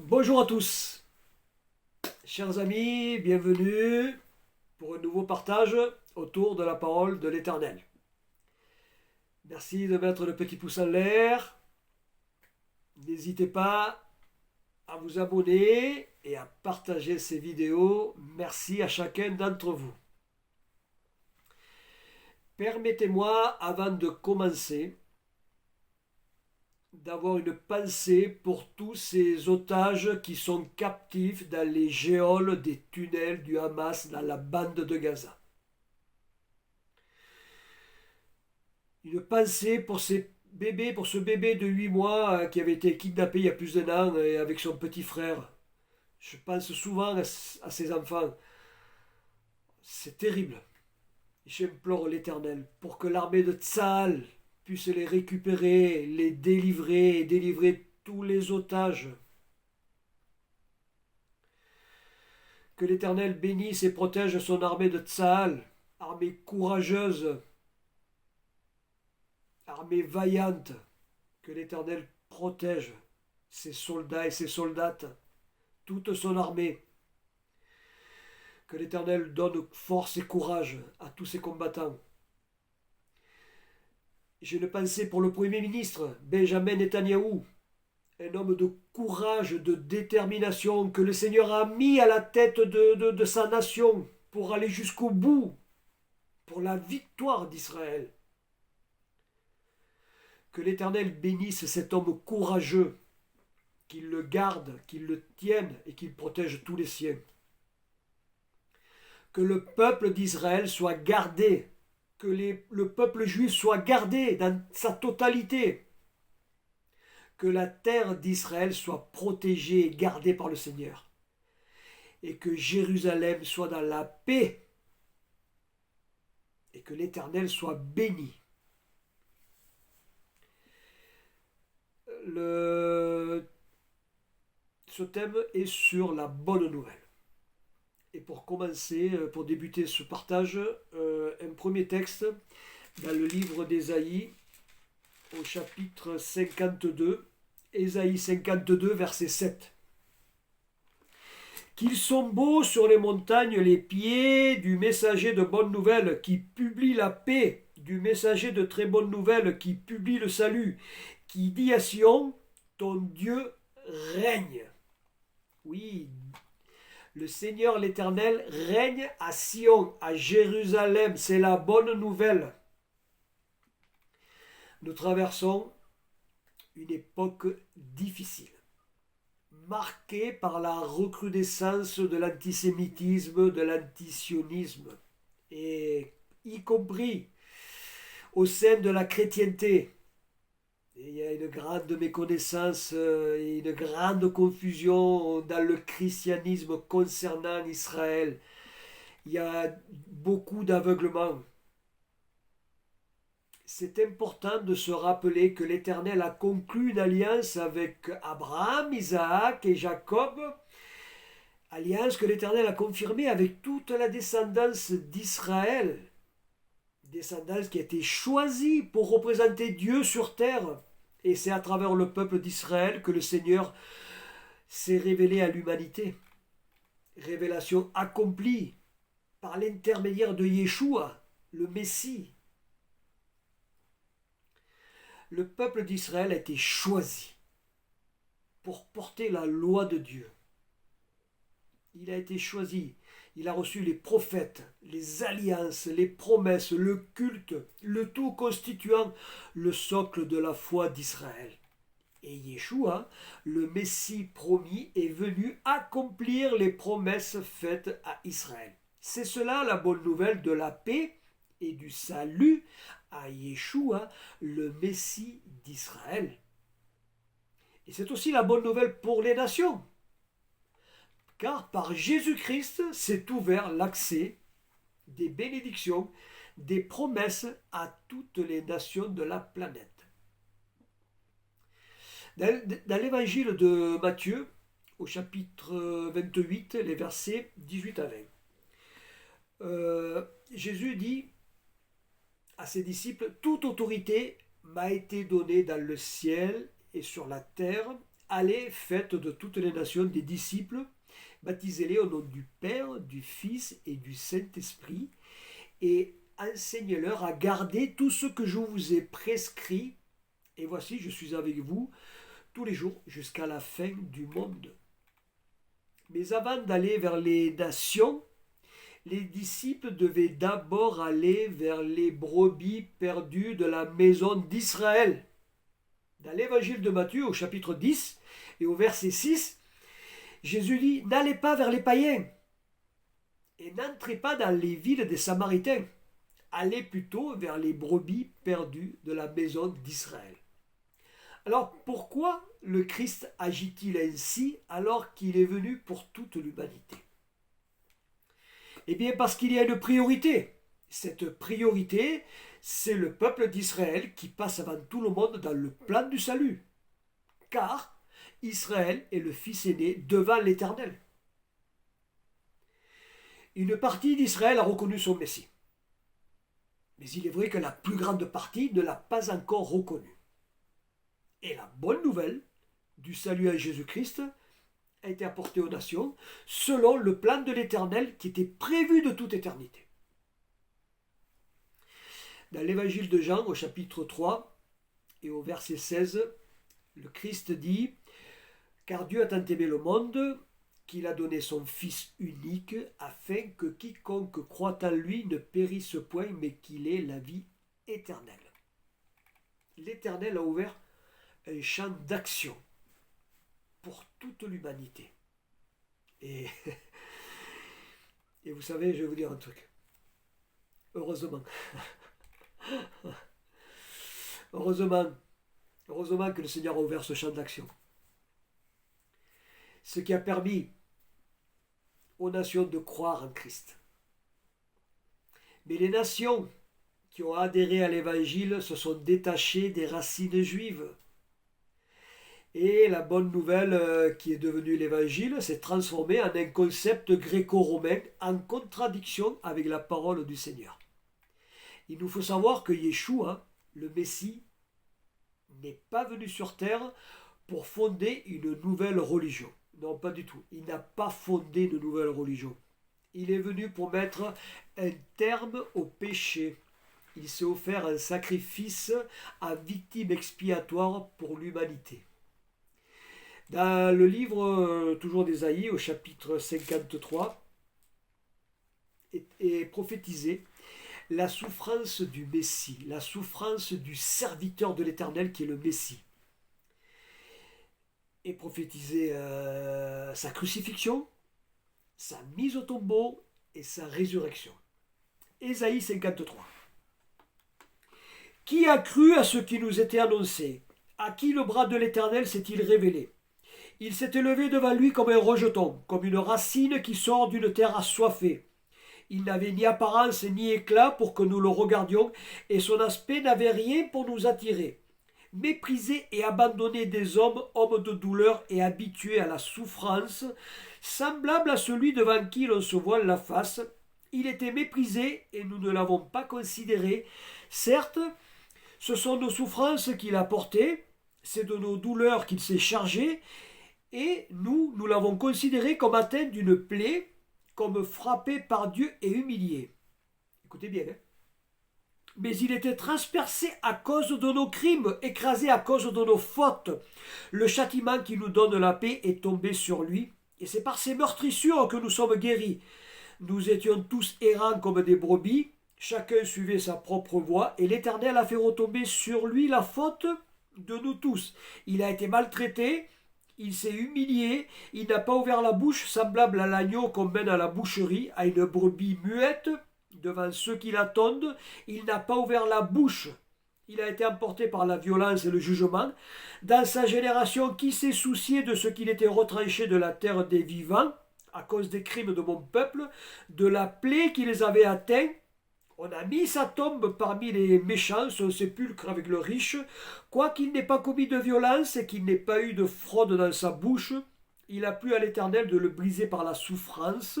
Bonjour à tous, chers amis, bienvenue pour un nouveau partage autour de la parole de l'Éternel. Merci de mettre le petit pouce en l'air. N'hésitez pas à vous abonner et à partager ces vidéos. Merci à chacun d'entre vous. Permettez-moi, avant de commencer, d'avoir une pensée pour tous ces otages qui sont captifs dans les geôles des tunnels du Hamas dans la bande de Gaza. Une pensée pour ces bébés, pour ce bébé de 8 mois qui avait été kidnappé il y a plus d'un an et avec son petit frère. Je pense souvent à ces enfants. C'est terrible. J'implore l'Éternel pour que l'armée de Tsahal puisse les récupérer, les délivrer et délivrer tous les otages. Que l'Éternel bénisse et protège son armée de Tsahal, armée courageuse, armée vaillante. Que l'Éternel protège ses soldats et ses soldates, toute son armée. Que l'Éternel donne force et courage à tous ses combattants. J'ai une pensée pour le Premier ministre, Benjamin Netanyahou, un homme de courage, de détermination que le Seigneur a mis à la tête de sa nation pour aller jusqu'au bout, pour la victoire d'Israël. Que l'Éternel bénisse cet homme courageux, qu'il le garde, qu'il le tienne et qu'il protège tous les siens. Que le peuple d'Israël soit gardé, que le peuple juif soit gardé dans sa totalité, que la terre d'Israël soit protégée et gardée par le Seigneur, et que Jérusalem soit dans la paix, et que l'Éternel soit béni. Ce thème est sur la bonne nouvelle. Et pour commencer, pour débuter ce partage, un premier texte dans le livre d'Ésaïe, au chapitre 52, Ésaïe 52, verset 7. Qu'ils sont beaux sur les montagnes les pieds du messager de bonne nouvelle qui publie la paix, du messager de très bonne nouvelle qui publie le salut, qui dit à Sion, ton Dieu règne. Oui, le Seigneur l'Éternel règne à Sion, à Jérusalem. C'est la bonne nouvelle. Nous traversons une époque difficile, marquée par la recrudescence de l'antisémitisme, de l'antisionisme, et y compris au sein de la chrétienté. Et il y a une grande méconnaissance et une grande confusion dans le christianisme concernant Israël. Il y a beaucoup d'aveuglement. C'est important de se rappeler que l'Éternel a conclu une alliance avec Abraham, Isaac et Jacob, alliance que l'Éternel a confirmée avec toute la descendance d'Israël, descendance qui a été choisie pour représenter Dieu sur terre. Et c'est à travers le peuple d'Israël que le Seigneur s'est révélé à l'humanité. Révélation accomplie par l'intermédiaire de Yeshua, le Messie. Le peuple d'Israël a été choisi pour porter la loi de Dieu. Il a été choisi. Il a reçu les prophètes, les alliances, les promesses, le culte, le tout constituant le socle de la foi d'Israël. Et Yeshua, le Messie promis, est venu accomplir les promesses faites à Israël. C'est cela la bonne nouvelle de la paix et du salut à Yeshua, le Messie d'Israël. Et c'est aussi la bonne nouvelle pour les nations. Car par Jésus-Christ s'est ouvert l'accès des bénédictions, des promesses à toutes les nations de la planète. Dans l'évangile de Matthieu, au chapitre 28, les versets 18 à 20, Jésus dit à ses disciples, « Toute autorité m'a été donnée dans le ciel et sur la terre. allez, faites de toutes les nations des disciples, baptisez-les au nom du Père, du Fils et du Saint-Esprit, et enseignez-leur à garder tout ce que je vous ai prescrit. Et voici, je suis avec vous tous les jours jusqu'à la fin du monde. Mais avant d'aller vers les nations, les disciples devaient d'abord aller vers les brebis perdues de la maison d'Israël. Dans l'évangile de Matthieu, au chapitre 10 et au verset 6, Jésus dit « N'allez pas vers les païens et n'entrez pas dans les villes des Samaritains. Allez plutôt vers les brebis perdues de la maison d'Israël. » Alors pourquoi le Christ agit-il ainsi alors qu'il est venu pour toute l'humanité? Eh bien parce qu'il y a une priorité. Cette priorité, c'est le peuple d'Israël qui passe avant tout le monde dans le plan du salut. Car Israël est le fils aîné devant l'Éternel. Une partie d'Israël a reconnu son Messie. Mais il est vrai que la plus grande partie ne l'a pas encore reconnu. Et la bonne nouvelle du salut en Jésus-Christ a été apportée aux nations selon le plan de l'Éternel qui était prévu de toute éternité. Dans l'évangile de Jean, au chapitre 3 et au verset 16, le Christ dit « Car Dieu a tant aimé le monde qu'il a donné son Fils unique, afin que quiconque croit en lui ne périsse point, mais qu'il ait la vie éternelle. » L'Éternel a ouvert un champ d'action pour toute l'humanité. Et vous savez, je vais vous dire un truc. Heureusement. Heureusement que le Seigneur a ouvert ce champ d'action. Ce qui a permis aux nations de croire en Christ. Mais les nations qui ont adhéré à l'Évangile se sont détachées des racines juives. Et la bonne nouvelle qui est devenue l'Évangile s'est transformée en un concept gréco-romain en contradiction avec la parole du Seigneur. Il nous faut savoir que Yeshua, le Messie, n'est pas venu sur terre pour fonder une nouvelle religion. Non, pas du tout. Il n'a pas fondé de nouvelle religion. Il est venu pour mettre un terme au péché. Il s'est offert un sacrifice en victime expiatoire pour l'humanité. Dans le livre toujours d'Ésaïe, au chapitre 53, est prophétisé la souffrance du Messie, la souffrance du serviteur de l'Éternel qui est le Messie. Est prophétisé sa crucifixion, sa mise au tombeau et sa résurrection. Ésaïe 53. Qui a cru à ce qui nous était annoncé? À qui le bras de l'Éternel s'est-il révélé? Il s'est élevé devant lui comme un rejeton, comme une racine qui sort d'une terre assoiffée. Il n'avait ni apparence ni éclat pour que nous le regardions, et son aspect n'avait rien pour nous attirer. Méprisé et abandonné des hommes, homme de douleur et habitué à la souffrance, semblable à celui devant qui l'on se voile la face, il était méprisé et nous ne l'avons pas considéré. Certes, ce sont nos souffrances qu'il a portées, c'est de nos douleurs qu'il s'est chargé, et nous l'avons considéré comme atteint d'une plaie, comme frappé par Dieu et humilié. Écoutez bien, hein. Mais il était transpercé à cause de nos crimes, écrasé à cause de nos fautes. Le châtiment qui nous donne la paix est tombé sur lui, et c'est par ses meurtrissures que nous sommes guéris. Nous étions tous errants comme des brebis, chacun suivait sa propre voie, et l'Éternel a fait retomber sur lui la faute de nous tous. Il a été maltraité, il s'est humilié, il n'a pas ouvert la bouche, semblable à l'agneau qu'on mène à la boucherie, à une brebis muette, devant ceux qui l'attendent, il n'a pas ouvert la bouche. Il a été emporté par la violence et le jugement. Dans sa génération, qui s'est soucié de ce qu'il était retranché de la terre des vivants, à cause des crimes de mon peuple, de la plaie qui les avait atteints? On a mis sa tombe parmi les méchants, son sépulcre avec le riche. Quoiqu'il n'ait pas commis de violence et qu'il n'ait pas eu de fraude dans sa bouche, il a plu à l'Éternel de le briser par la souffrance.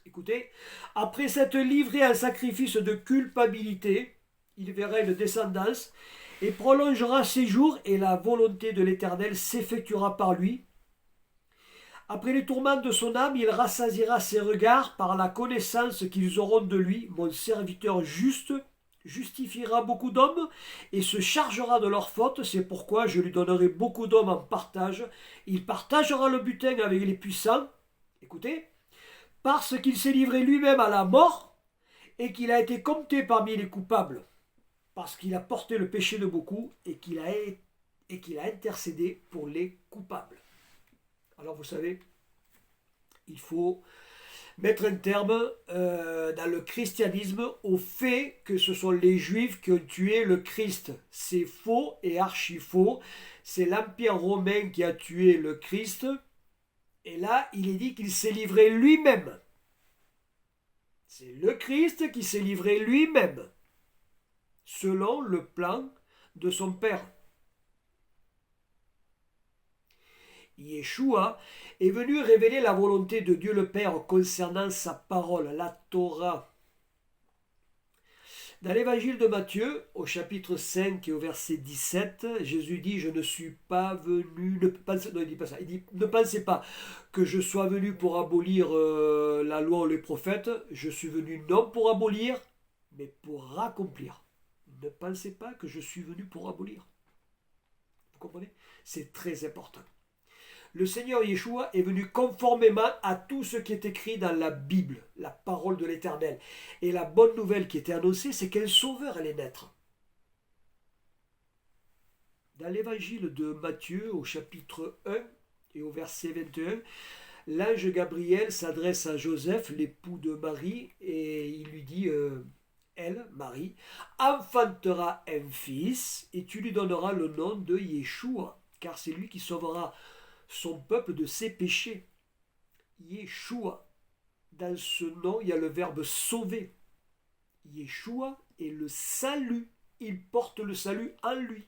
Écoutez, après s'être livré à un sacrifice de culpabilité, il verra une descendance, et prolongera ses jours, et la volonté de l'Éternel s'effectuera par lui. Après les tourments de son âme, il rassasiera ses regards par la connaissance qu'ils auront de lui. Mon serviteur juste justifiera beaucoup d'hommes et se chargera de leurs fautes. C'est pourquoi je lui donnerai beaucoup d'hommes en partage. Il partagera le butin avec les puissants. Écoutez, parce qu'il s'est livré lui-même à la mort et qu'il a été compté parmi les coupables, parce qu'il a porté le péché de beaucoup et qu'il a intercédé pour les coupables. Alors vous savez, il faut mettre un terme dans le christianisme au fait que ce sont les Juifs qui ont tué le Christ. C'est faux et archi faux. C'est l'Empire romain qui a tué le Christ. Et là, il est dit qu'il s'est livré lui-même. C'est le Christ qui s'est livré lui-même, selon le plan de son Père. Yeshua est venu révéler la volonté de Dieu le Père concernant sa parole, la Torah. Dans l'évangile de Matthieu, au chapitre 5 et au verset 17, Jésus dit « Je ne suis pas venu... » il dit pas ça. Il dit « Ne pensez pas que je sois venu pour abolir la loi ou les prophètes. Je suis venu non pour abolir, mais pour accomplir. Ne pensez pas que je suis venu pour abolir. » Vous comprenez? C'est très important. Le Seigneur Yeshua est venu conformément à tout ce qui est écrit dans la Bible, la parole de l'Éternel. Et la bonne nouvelle qui était annoncée, c'est qu'un sauveur allait naître. Dans l'évangile de Matthieu, au chapitre 1 et au verset 21, l'ange Gabriel s'adresse à Joseph, l'époux de Marie, et il lui dit, elle, Marie, enfantera un fils, et tu lui donneras le nom de Yeshua, car c'est lui qui sauvera son peuple de ses péchés. Yeshua. Dans ce nom, il y a le verbe sauver. Yeshua est le salut. Il porte le salut en lui.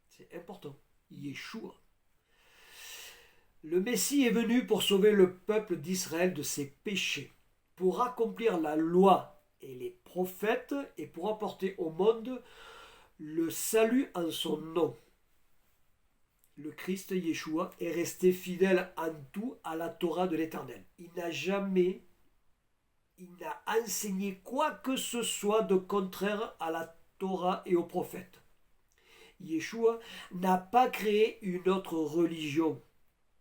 C'est important. Yeshua. Le Messie est venu pour sauver le peuple d'Israël de ses péchés, pour accomplir la loi et les prophètes et pour apporter au monde le salut en son nom. Le Christ Yeshua est resté fidèle en tout à la Torah de l'Éternel. Il n'a enseigné quoi que ce soit de contraire à la Torah et aux prophètes. Yeshua n'a pas créé une autre religion.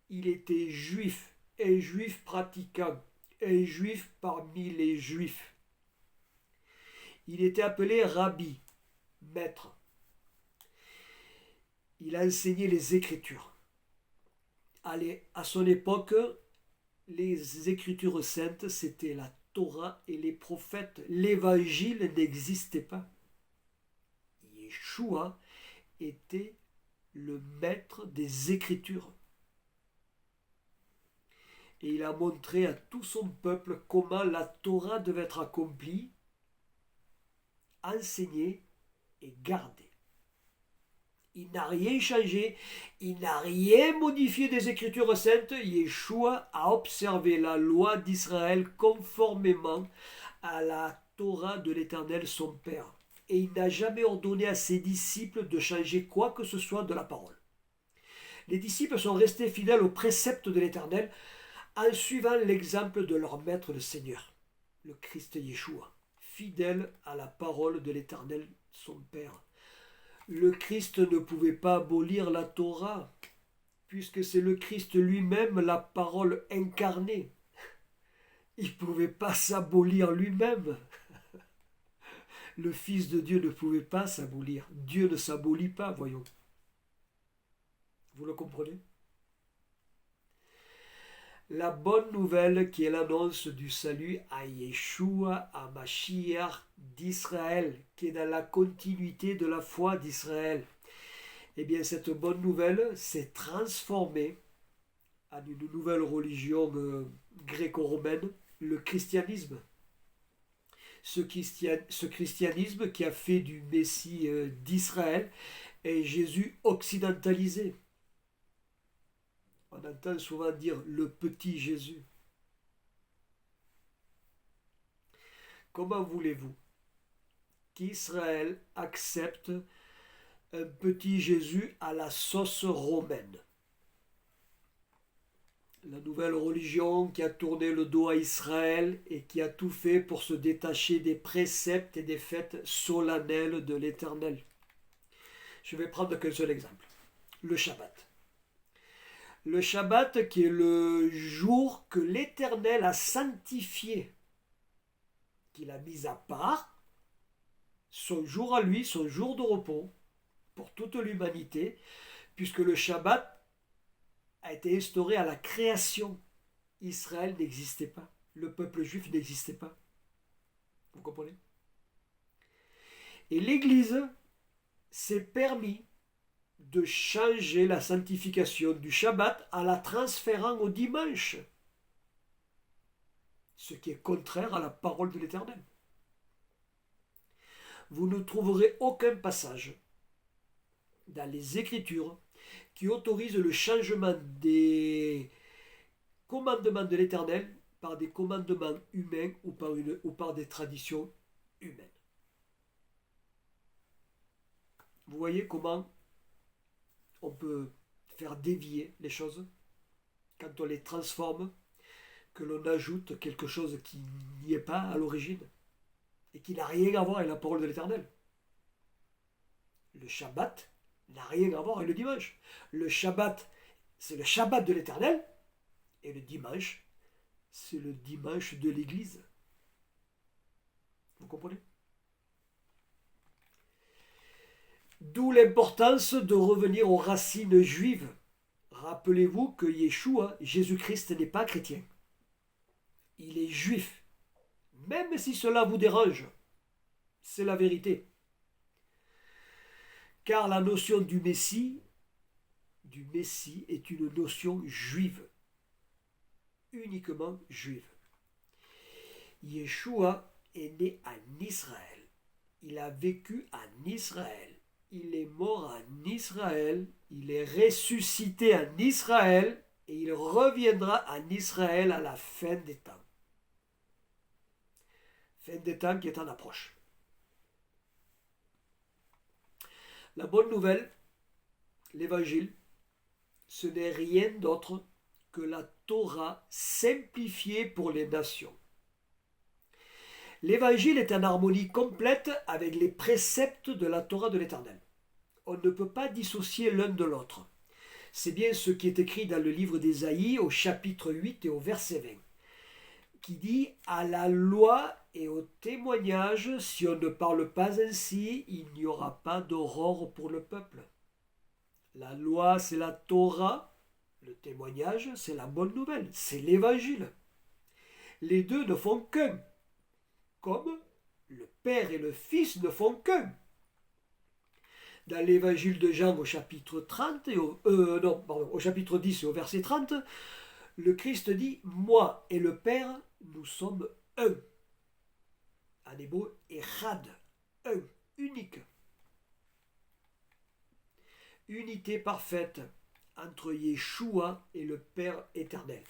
Il était juif, un juif pratiquant, un juif parmi les juifs. Il était appelé Rabbi, maître. Il a enseigné les Écritures. Allez, à son époque, les Écritures saintes, c'était la Torah et les prophètes. L'Évangile n'existait pas. Yeshua était le maître des Écritures. Et il a montré à tout son peuple comment la Torah devait être accomplie, enseignée et gardée. Il n'a rien changé, il n'a rien modifié des Écritures saintes. Yeshua a observé la loi d'Israël conformément à la Torah de l'Éternel son Père. Et il n'a jamais ordonné à ses disciples de changer quoi que ce soit de la parole. Les disciples sont restés fidèles aux préceptes de l'Éternel en suivant l'exemple de leur maître le Seigneur, le Christ Yeshua, fidèle à la parole de l'Éternel son Père. Le Christ ne pouvait pas abolir la Torah, puisque c'est le Christ lui-même, la parole incarnée. Il ne pouvait pas s'abolir lui-même. Le Fils de Dieu ne pouvait pas s'abolir. Dieu ne s'abolit pas, voyons. Vous le comprenez? La bonne nouvelle qui est l'annonce du salut à Yeshua, à Mashiach d'Israël, qui est dans la continuité de la foi d'Israël. Eh bien, cette bonne nouvelle s'est transformée en une nouvelle religion gréco-romaine, le christianisme. Ce christianisme qui a fait du Messie d'Israël et Jésus occidentalisé. On entend souvent dire le petit Jésus. Comment voulez-vous qu'Israël accepte un petit Jésus à la sauce romaine. La nouvelle religion qui a tourné le dos à Israël et qui a tout fait pour se détacher des préceptes et des fêtes solennelles de l'Éternel. Je vais prendre qu'un seul exemple. Le Shabbat. Le Shabbat qui est le jour que l'Éternel a sanctifié, qu'il a mis à part, son jour à lui, son jour de repos, pour toute l'humanité, puisque le Shabbat a été instauré à la création. Israël n'existait pas. Le peuple juif n'existait pas. Vous comprenez? Et l'Église s'est permis de changer la sanctification du Shabbat en la transférant au dimanche, ce qui est contraire à la parole de l'Éternel. Vous ne trouverez aucun passage dans les Écritures qui autorise le changement des commandements de l'Éternel par des commandements humains ou par des traditions humaines. Vous voyez comment on peut faire dévier les choses quand on les transforme, que l'on ajoute quelque chose qui n'y est pas à l'origine et qui n'a rien à voir avec la parole de l'Éternel. Le Shabbat n'a rien à voir avec le dimanche. Le Shabbat, c'est le Shabbat de l'Éternel, et le dimanche, c'est le dimanche de l'Église. Vous comprenez? D'où l'importance de revenir aux racines juives. Rappelez-vous que Yeshua, Jésus-Christ, n'est pas chrétien. Il est juif. Même si cela vous dérange, c'est la vérité. Car la notion du Messie est une notion juive. Uniquement juive. Yeshua est né en Israël. Il a vécu en Israël. Il est mort en Israël. Il est ressuscité en Israël. Et il reviendra en Israël à la fin des temps. Fin des temps qui est en approche. La bonne nouvelle, l'évangile, ce n'est rien d'autre que la Torah simplifiée pour les nations. L'évangile est en harmonie complète avec les préceptes de la Torah de l'Éternel. On ne peut pas dissocier l'un de l'autre. C'est bien ce qui est écrit dans le livre d'Ésaïe au chapitre 8 et au verset 20, qui dit « À la loi et au témoignage, si on ne parle pas ainsi, il n'y aura pas d'aurore pour le peuple. » La loi, c'est la Torah. Le témoignage, c'est la bonne nouvelle, c'est l'évangile. Les deux ne font qu'un, comme le Père et le Fils ne font qu'un. Dans l'évangile de Jean au chapitre 30 au chapitre 10 et au verset 30, le Christ dit « Moi et le Père, nous sommes un ». En hébreu, Echad, un, unique. Unité parfaite entre Yeshua et le Père éternel.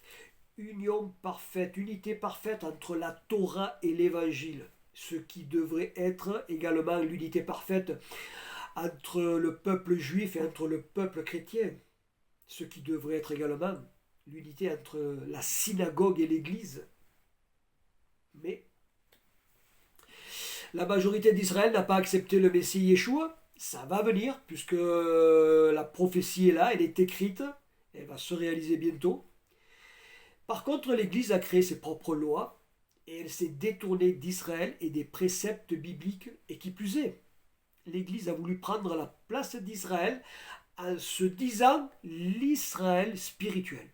Union parfaite, unité parfaite entre la Torah et l'Évangile. Ce qui devrait être également l'unité parfaite entre le peuple juif et entre le peuple chrétien. Ce qui devrait être également l'unité entre la synagogue et l'Église. Mais la majorité d'Israël n'a pas accepté le Messie Yeshua. Ça va venir, puisque la prophétie est là, elle est écrite, elle va se réaliser bientôt. Par contre, l'Église a créé ses propres lois, et elle s'est détournée d'Israël et des préceptes bibliques, et qui plus est, l'Église a voulu prendre la place d'Israël en se disant l'Israël spirituel.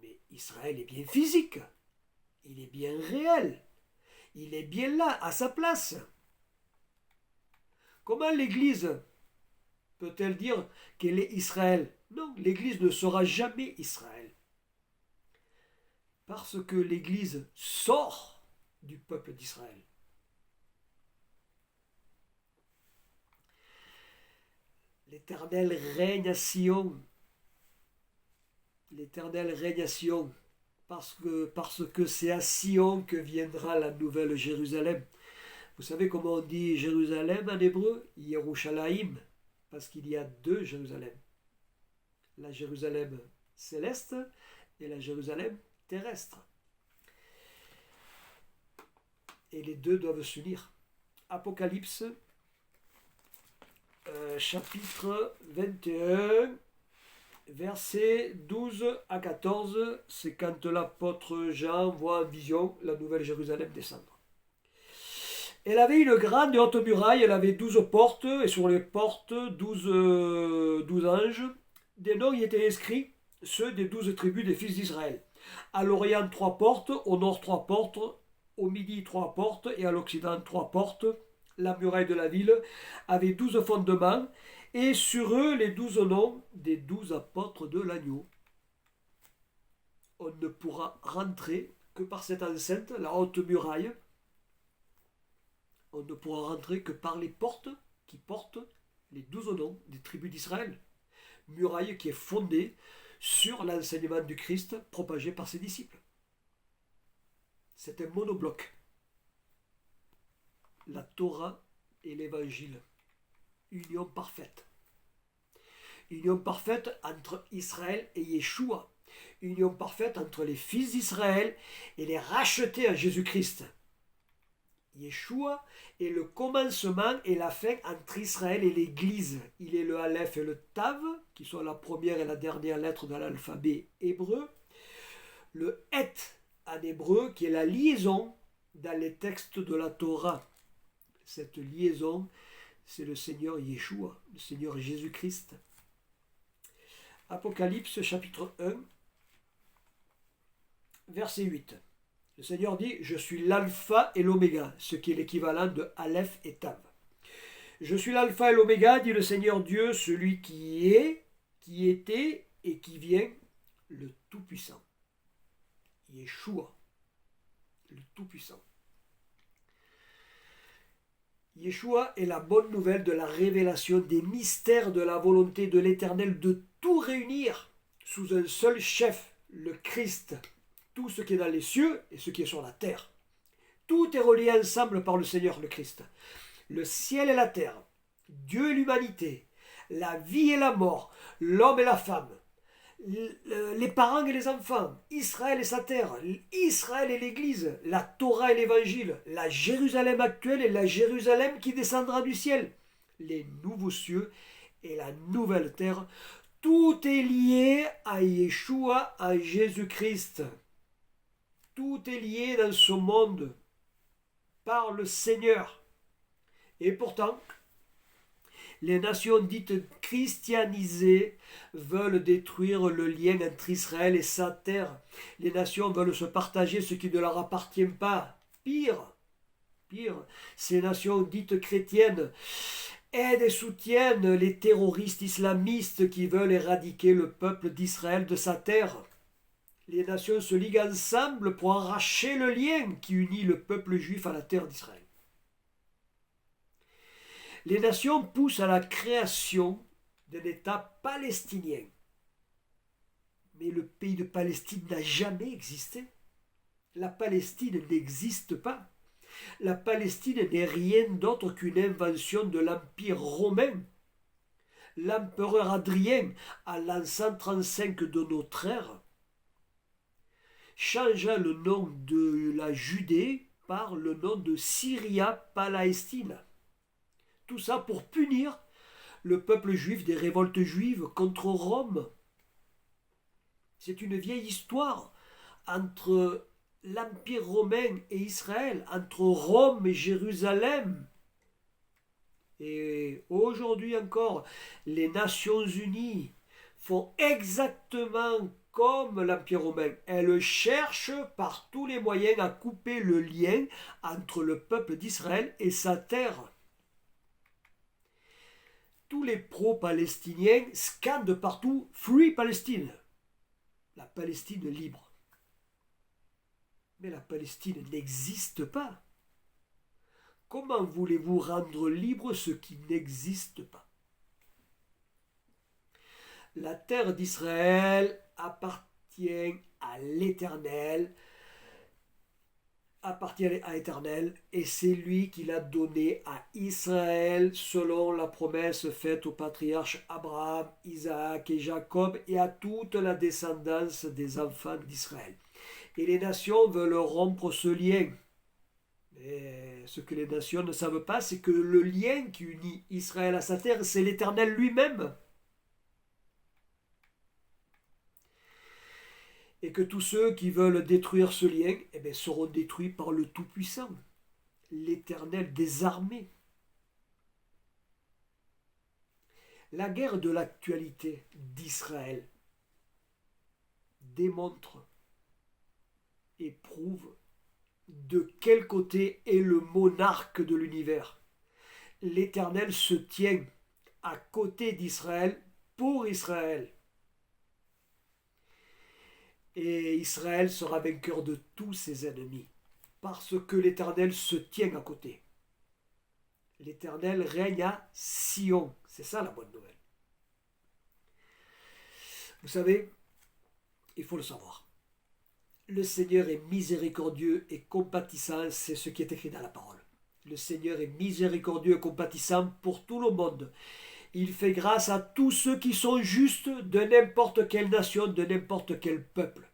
Mais Israël est bien physique, il est bien réel, il est bien là, à sa place. Comment l'Église peut-elle dire qu'elle est Israël? Non, l'Église ne sera jamais Israël. Parce que l'Église sort du peuple d'Israël. L'Éternel règne à Sion. L'Éternel règne à Sion. Parce que c'est à Sion que viendra la nouvelle Jérusalem. Vous savez comment on dit Jérusalem en hébreu? Yerushalayim, parce qu'il y a deux Jérusalem. La Jérusalem céleste et la Jérusalem terrestre. Et les deux doivent s'unir. Apocalypse, chapitre 21, versets 12 à 14, c'est quand l'apôtre Jean voit en vision la nouvelle Jérusalem descendre. Elle avait une grande et haute muraille, elle avait 12 portes, et sur les portes 12 anges. Des noms y étaient inscrits, ceux des 12 tribus des fils d'Israël. À l'Orient 3 portes, au nord 3 portes, au midi 3 portes, et à l'Occident 3 portes. La muraille de la ville avait 12 fondements, et sur eux les 12 noms des 12 apôtres de l'agneau. On ne pourra rentrer que par cette enceinte, la haute muraille. On ne pourra rentrer que par les portes qui portent les 12 noms des tribus d'Israël. Muraille qui est fondée sur l'enseignement du Christ propagé par ses disciples. C'est un monobloc. La Torah et l'Évangile. Union parfaite. Union parfaite entre Israël et Yeshua. Union parfaite entre les fils d'Israël et les rachetés en Jésus-Christ. Yeshua est le commencement et la fin entre Israël et l'Église. Il est le Aleph et le Tav, qui sont la première et la dernière lettre de l'alphabet hébreu. Le Het en hébreu, qui est la liaison dans les textes de la Torah. Cette liaison, c'est le Seigneur Yeshua, le Seigneur Jésus-Christ. Apocalypse chapitre 1, verset 8. Le Seigneur dit, je suis l'alpha et l'oméga, ce qui est l'équivalent de Aleph et Tav. Je suis l'alpha et l'oméga, dit le Seigneur Dieu, celui qui est, qui était et qui vient, le Tout-Puissant. Yeshua, le Tout-Puissant. Yeshua est la bonne nouvelle de la révélation des mystères de la volonté de l'Éternel de tout réunir sous un seul chef, le Christ. Tout ce qui est dans les cieux et ce qui est sur la terre. Tout est relié ensemble par le Seigneur, le Christ. Le ciel et la terre, Dieu et l'humanité, la vie et la mort, l'homme et la femme, les parents et les enfants, Israël et sa terre, Israël et l'Église, la Torah et l'Évangile, la Jérusalem actuelle et la Jérusalem qui descendra du ciel, les nouveaux cieux et la nouvelle terre, tout est lié à Yeshua, à Jésus-Christ. Tout est lié dans ce monde par le Seigneur. Et pourtant, les nations dites christianisées veulent détruire le lien entre Israël et sa terre. Les nations veulent se partager ce qui ne leur appartient pas. Pire, ces nations dites chrétiennes aident et soutiennent les terroristes islamistes qui veulent éradiquer le peuple d'Israël de sa terre. Les nations se liguent ensemble pour arracher le lien qui unit le peuple juif à la terre d'Israël. Les nations poussent à la création d'un État palestinien. Mais le pays de Palestine n'a jamais existé. La Palestine n'existe pas. La Palestine n'est rien d'autre qu'une invention de l'Empire romain. L'empereur Adrien, à l'an 135 de notre ère, changea le nom de la Judée par le nom de Syria Palestine. Tout ça pour punir le peuple juif des révoltes juives contre Rome. C'est une vieille histoire entre l'Empire romain et Israël, entre Rome et Jérusalem. Et aujourd'hui encore, les Nations Unies font exactement comme l'Empire romain. Elles cherchent par tous les moyens à couper le lien entre le peuple d'Israël et sa terre. Tous les pro-palestiniens scandent partout « Free Palestine », la Palestine libre. Mais la Palestine n'existe pas. Comment voulez-vous rendre libre ce qui n'existe pas? La terre d'Israël appartient à l'Éternel, appartient à l'Éternel et c'est lui qui l'a donné à Israël selon la promesse faite aux patriarches Abraham, Isaac et Jacob et à toute la descendance des enfants d'Israël. Et les nations veulent rompre ce lien. Mais ce que les nations ne savent pas, c'est que le lien qui unit Israël à sa terre, c'est l'Éternel lui-même. Et que tous ceux qui veulent détruire ce lien seront détruits par le Tout-Puissant, l'Éternel des armées. La guerre de l'actualité d'Israël démontre et prouve de quel côté est le monarque de l'univers. L'Éternel se tient à côté d'Israël pour Israël. Et Israël sera vainqueur de tous ses ennemis, parce que l'Éternel se tient à côté. L'Éternel règne à Sion. C'est ça la bonne nouvelle. Vous savez, il faut le savoir. Le Seigneur est miséricordieux et compatissant, c'est ce qui est écrit dans la parole. Le Seigneur est miséricordieux et compatissant pour tout le monde. Il fait grâce à tous ceux qui sont justes de n'importe quelle nation, de n'importe quel peuple.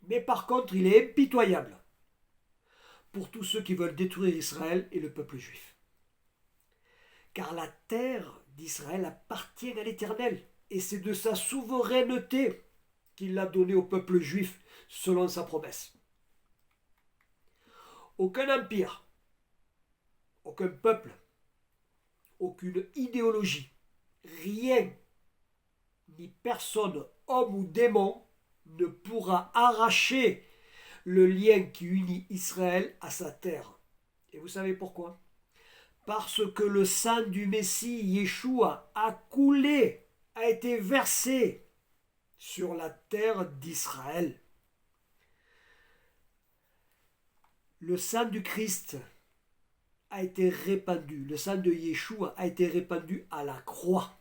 Mais par contre, il est impitoyable pour tous ceux qui veulent détruire Israël et le peuple juif. Car la terre d'Israël appartient à l'Éternel, et c'est de sa souveraineté qu'il l'a donnée au peuple juif selon sa promesse. Aucun empire, aucun peuple, aucune idéologie, rien, ni personne, homme ou démon, ne pourra arracher le lien qui unit Israël à sa terre. Et vous savez pourquoi? Parce que le sang du Messie, Yeshua, a coulé, a été versé sur la terre d'Israël. Le sang du Christ a été répandu, le sang de Yeshua a été répandu à la croix.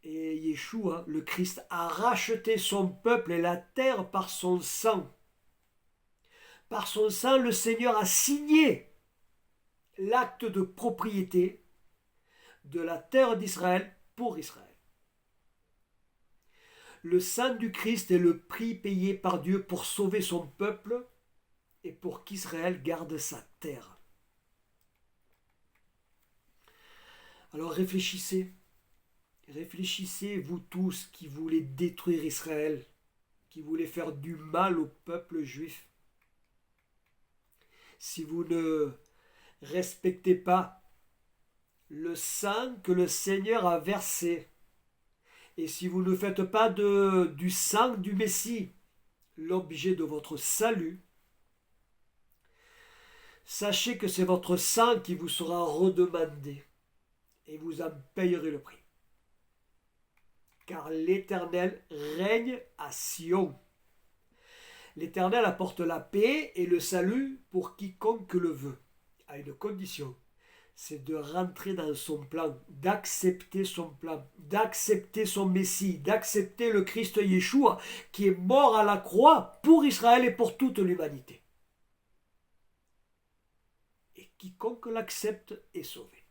Et Yeshua, le Christ, a racheté son peuple et la terre par son sang. Par son sang, le Seigneur a signé l'acte de propriété de la terre d'Israël pour Israël. Le sang du Christ est le prix payé par Dieu pour sauver son peuple et pour qu'Israël garde sa terre. Alors réfléchissez, vous tous qui voulez détruire Israël, qui voulez faire du mal au peuple juif. Si vous ne respectez pas le sang que le Seigneur a versé, et si vous ne faites pas du sang du Messie l'objet de votre salut, sachez que c'est votre sang qui vous sera redemandé et vous en payerez le prix. Car l'Éternel règne à Sion. L'Éternel apporte la paix et le salut pour quiconque le veut, à une condition, c'est de rentrer dans son plan, d'accepter son plan, d'accepter son Messie, d'accepter le Christ Yeshua qui est mort à la croix pour Israël et pour toute l'humanité. Et quiconque l'accepte est sauvé.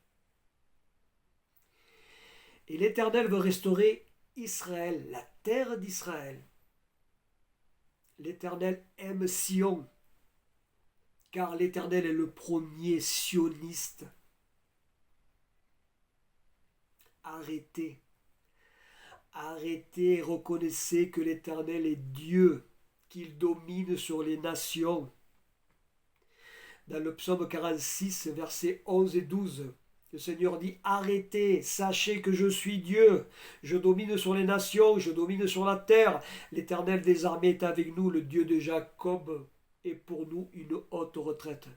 Et l'Éternel veut restaurer Israël, la terre d'Israël. L'Éternel aime Sion, car l'Éternel est le premier sioniste. Arrêtez, reconnaissez que l'Éternel est Dieu, qu'il domine sur les nations. Dans le psaume 46, versets 11 et 12, le Seigneur dit « Arrêtez, sachez que je suis Dieu, je domine sur les nations, je domine sur la terre. L'Éternel des armées est avec nous, le Dieu de Jacob est pour nous une haute retraite. »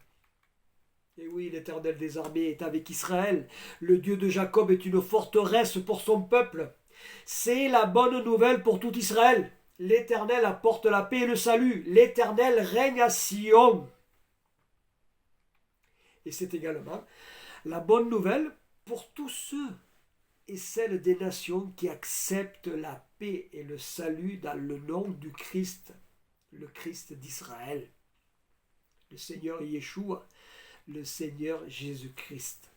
Et oui, l'Éternel des armées est avec Israël. Le Dieu de Jacob est une forteresse pour son peuple. C'est la bonne nouvelle pour tout Israël. L'Éternel apporte la paix et le salut. L'Éternel règne à Sion. Et c'est également la bonne nouvelle pour tous ceux et celles des nations qui acceptent la paix et le salut dans le nom du Christ, le Christ d'Israël. le Seigneur Yeshua, le Seigneur Jésus-Christ.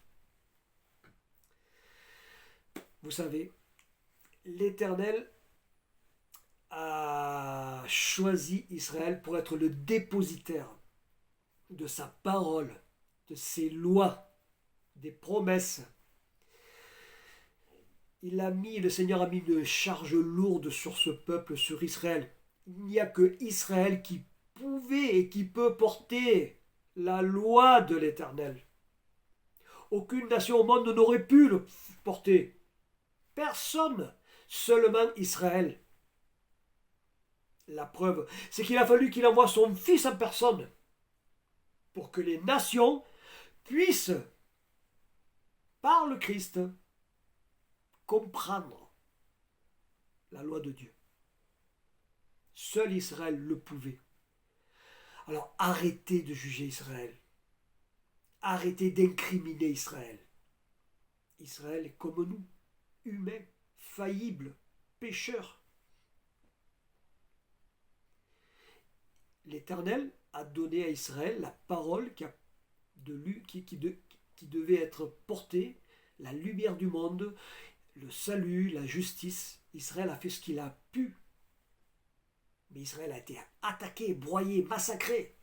Vous savez, l'Éternel a choisi Israël pour être le dépositaire de sa parole, de ses lois, des promesses. Le Seigneur a mis une charge lourde sur ce peuple, sur Israël. Il n'y a que Israël qui pouvait et qui peut porter la loi de l'Éternel. Aucune nation au monde n'aurait pu le porter. Personne, seulement Israël. La preuve, c'est qu'il a fallu qu'il envoie son Fils en personne pour que les nations puissent, par le Christ, comprendre la loi de Dieu. Seul Israël le pouvait. Alors arrêtez de juger Israël. Arrêtez d'incriminer Israël. Israël est comme nous, humain, faillible, pécheur. L'Éternel a donné à Israël la parole qui devait être portée, la lumière du monde, le salut, la justice. Israël a fait ce qu'il a pu. Mais Israël a été attaqué, broyé, massacré.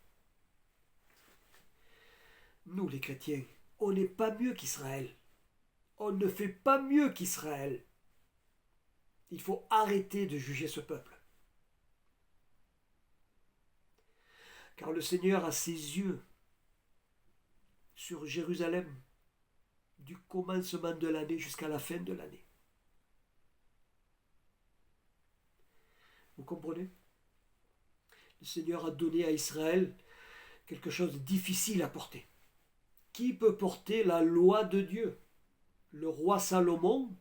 Nous, les chrétiens, on n'est pas mieux qu'Israël. On ne fait pas mieux qu'Israël. Il faut arrêter de juger ce peuple. Car le Seigneur a ses yeux sur Jérusalem du commencement de l'année jusqu'à la fin de l'année. Vous comprenez? Le Seigneur a donné à Israël quelque chose de difficile à porter. Qui peut porter la loi de Dieu? Le roi Salomon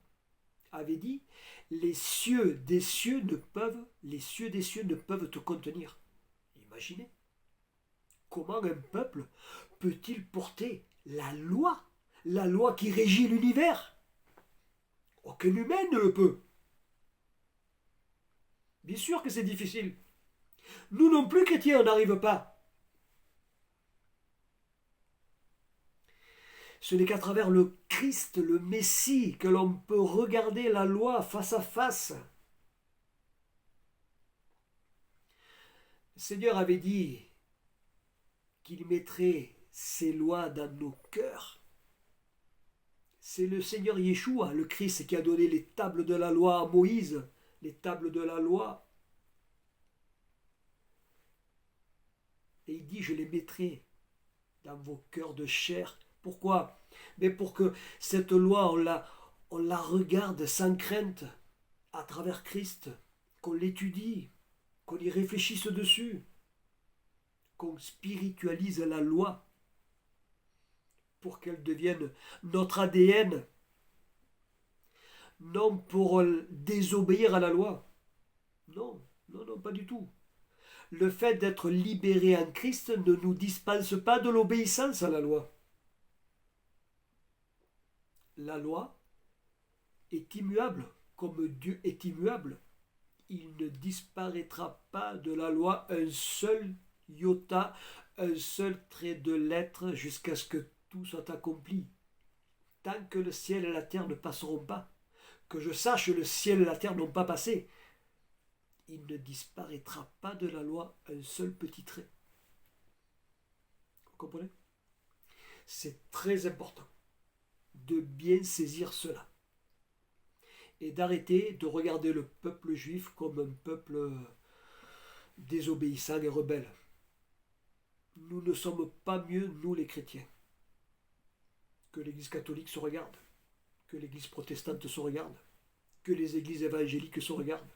avait dit, les cieux des cieux ne peuvent te contenir. Imaginez. Comment un peuple peut-il porter la loi qui régit l'univers? Aucun humain ne le peut. Bien sûr que c'est difficile. Nous non plus, chrétiens, on n'arrive pas. Ce n'est qu'à travers le Christ, le Messie, que l'on peut regarder la loi face à face. Le Seigneur avait dit qu'il mettrait ses lois dans nos cœurs. C'est le Seigneur Yeshua, le Christ, qui a donné les tables de la loi à Moïse, les tables de la loi. Et il dit, je les mettrai dans vos cœurs de chair. Pourquoi? Mais pour que cette loi, on la regarde sans crainte à travers Christ, qu'on l'étudie, qu'on y réfléchisse dessus, qu'on spiritualise la loi pour qu'elle devienne notre ADN, non pour désobéir à la loi. Non, non, non, pas du tout. Le fait d'être libéré en Christ ne nous dispense pas de l'obéissance à la loi. La loi est immuable, comme Dieu est immuable. Il ne disparaîtra pas de la loi un seul iota, un seul trait de lettre jusqu'à ce que tout soit accompli. Tant que le ciel et la terre ne passeront pas, que je sache, le ciel et la terre n'ont pas passé, il ne disparaîtra pas de la loi un seul petit trait. Vous comprenez? C'est très important de bien saisir cela et d'arrêter de regarder le peuple juif comme un peuple désobéissant et rebelle. Nous ne sommes pas mieux, nous les chrétiens, que l'Église catholique se regarde, que l'Église protestante se regarde, que les églises évangéliques se regardent,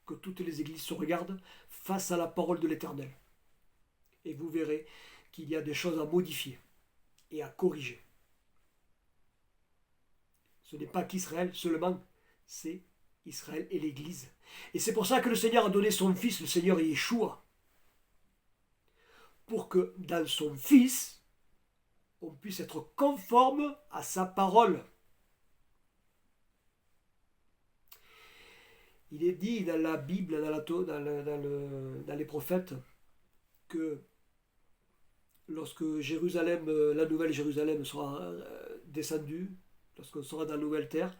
que toutes les églises se regardent face à la parole de l'Éternel. Et vous verrez qu'il y a des choses à modifier et à corriger. Ce n'est pas qu'Israël seulement, c'est Israël et l'Église. Et c'est pour ça que le Seigneur a donné son Fils, le Seigneur Yeshua, pour que dans son Fils, on puisse être conforme à sa parole. Il est dit dans la Bible, dans les prophètes, que lorsque Jérusalem, la nouvelle Jérusalem sera descendue, lorsqu'on sera dans la nouvelle terre,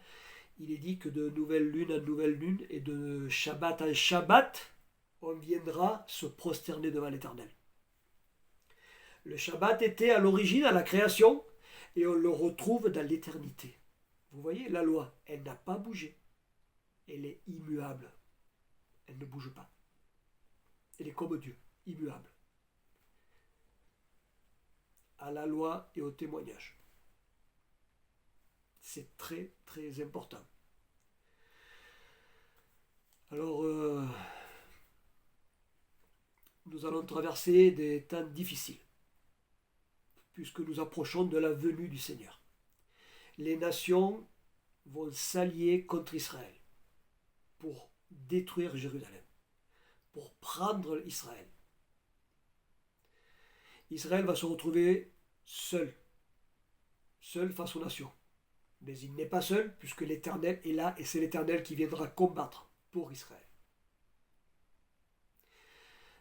il est dit que de nouvelle lune en nouvelle lune et de Shabbat en Shabbat, on viendra se prosterner devant l'Éternel. Le Shabbat était à l'origine, à la création, et on le retrouve dans l'éternité. Vous voyez, la loi, elle n'a pas bougé. Elle est immuable. Elle ne bouge pas. Elle est comme Dieu, immuable. À la loi et au témoignage. C'est très, très important. Alors, nous allons traverser des temps difficiles, puisque nous approchons de la venue du Seigneur. Les nations vont s'allier contre Israël pour détruire Jérusalem, pour prendre Israël. Israël va se retrouver seul face aux nations. Mais il n'est pas seul, puisque l'Éternel est là, et c'est l'Éternel qui viendra combattre pour Israël.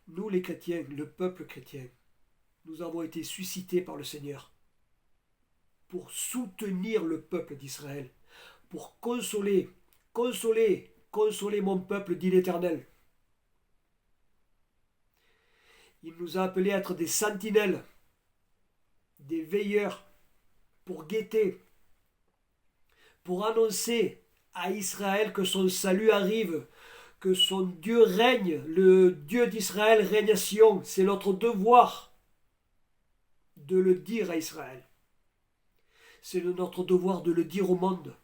Nous les chrétiens, le peuple chrétien, nous avons été suscités par le Seigneur pour soutenir le peuple d'Israël, pour consoler mon peuple, dit l'Éternel. Il nous a appelés à être des sentinelles, des veilleurs, pour guetter, pour annoncer à Israël que son salut arrive, que son Dieu règne, le Dieu d'Israël règne à Sion. C'est notre devoir de le dire à Israël. C'est notre devoir de le dire au monde.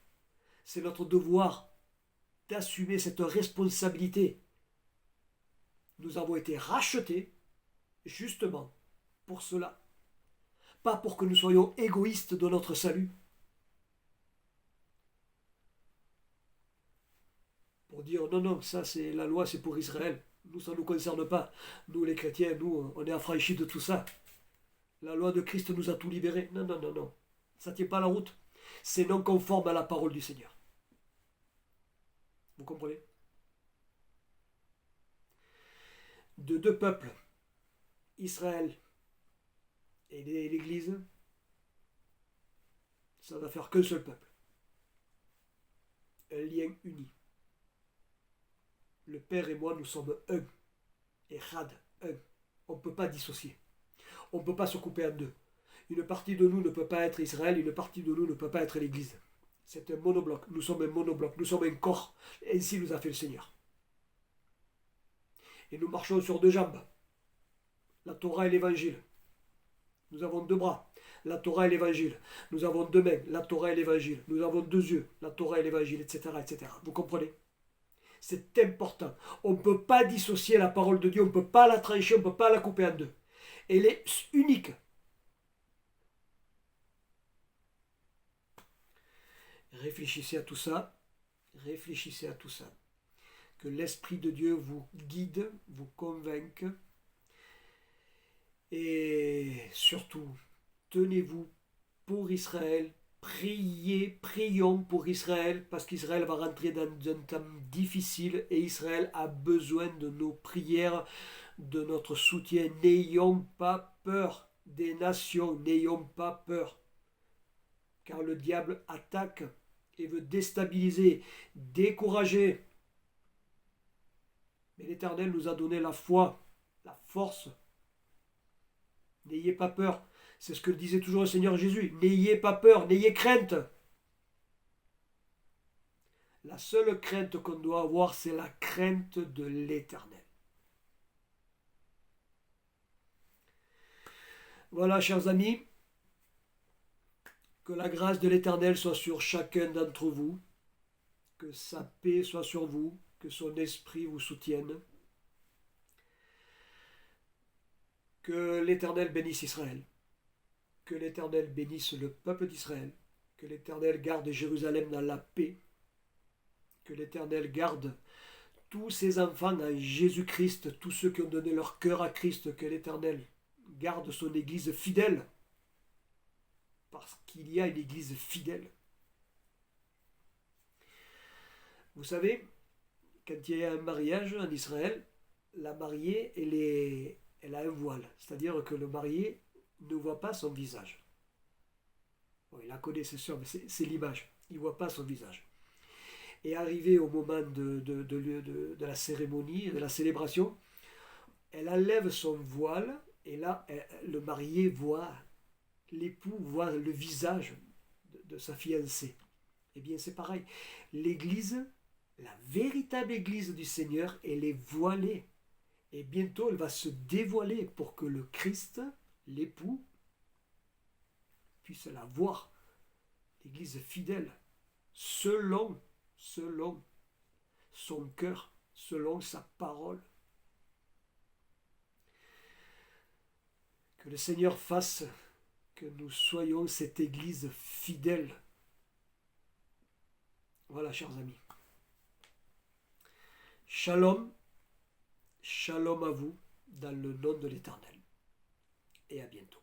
C'est notre devoir d'assumer cette responsabilité. Nous avons été rachetés justement pour cela. Pas pour que nous soyons égoïstes de notre salut. Pour dire non, ça c'est la loi, c'est pour Israël. Nous, ça ne nous concerne pas. Nous les chrétiens, nous, on est affranchis de tout ça. La loi de Christ nous a tout libérés. Non. Ça ne tient pas la route. C'est non conforme à la parole du Seigneur. Vous comprenez? De deux peuples, Israël et l'Église, ça va faire qu'un seul peuple. Un lien uni. Le Père et moi, nous sommes un. Echad, un. On ne peut pas dissocier. On ne peut pas se couper en deux. Une partie de nous ne peut pas être Israël, une partie de nous ne peut pas être l'Église. C'est un monobloc. Nous sommes un monobloc. Nous sommes un corps. Ainsi nous a fait le Seigneur. Et nous marchons sur deux jambes. La Torah et l'Évangile. Nous avons deux bras. La Torah et l'Évangile. Nous avons deux mains. La Torah et l'Évangile. Nous avons deux yeux. La Torah et l'Évangile, etc., etc. Vous comprenez? C'est important. On ne peut pas dissocier la parole de Dieu. On ne peut pas la trancher. On ne peut pas la couper en deux. Elle est unique. Réfléchissez à tout ça. Réfléchissez à tout ça. Que l'Esprit de Dieu vous guide, vous convainque. Et surtout, tenez-vous pour Israël. Prions pour Israël, parce qu'Israël va rentrer dans un temps difficile et Israël a besoin de nos prières, de notre soutien. N'ayons pas peur des nations, n'ayons pas peur. Car le diable attaque et veut déstabiliser, décourager. Mais l'Éternel nous a donné la foi, la force. N'ayez pas peur. C'est ce que disait toujours le Seigneur Jésus. N'ayez pas peur, n'ayez crainte. La seule crainte qu'on doit avoir, c'est la crainte de l'Éternel. Voilà, chers amis, que la grâce de l'Éternel soit sur chacun d'entre vous, que sa paix soit sur vous, que son esprit vous soutienne, que l'Éternel bénisse Israël, que l'Éternel bénisse le peuple d'Israël, que l'Éternel garde Jérusalem dans la paix, que l'Éternel garde tous ses enfants en Jésus-Christ, tous ceux qui ont donné leur cœur à Christ, que l'Éternel garde son Église fidèle, parce qu'il y a une Église fidèle. Vous savez, quand il y a un mariage en Israël, la mariée, elle a un voile, c'est-à-dire que le marié ne voit pas son visage. Bon, il la connaît, c'est sûr, mais c'est l'image. Il ne voit pas son visage. Et arrivé au moment de la cérémonie, de la célébration, elle enlève son voile, et là, le marié voit, l'époux voit le visage de sa fiancée. Eh bien, c'est pareil. L'Église, la véritable Église du Seigneur, elle est voilée. Et bientôt, elle va se dévoiler pour que le Christ, l'époux, puisse la voir. L'Église fidèle, selon son cœur, selon sa parole. Que le Seigneur fasse que nous soyons cette Église fidèle. Voilà, chers amis. Shalom, shalom à vous, dans le nom de l'Éternel. Et à bientôt.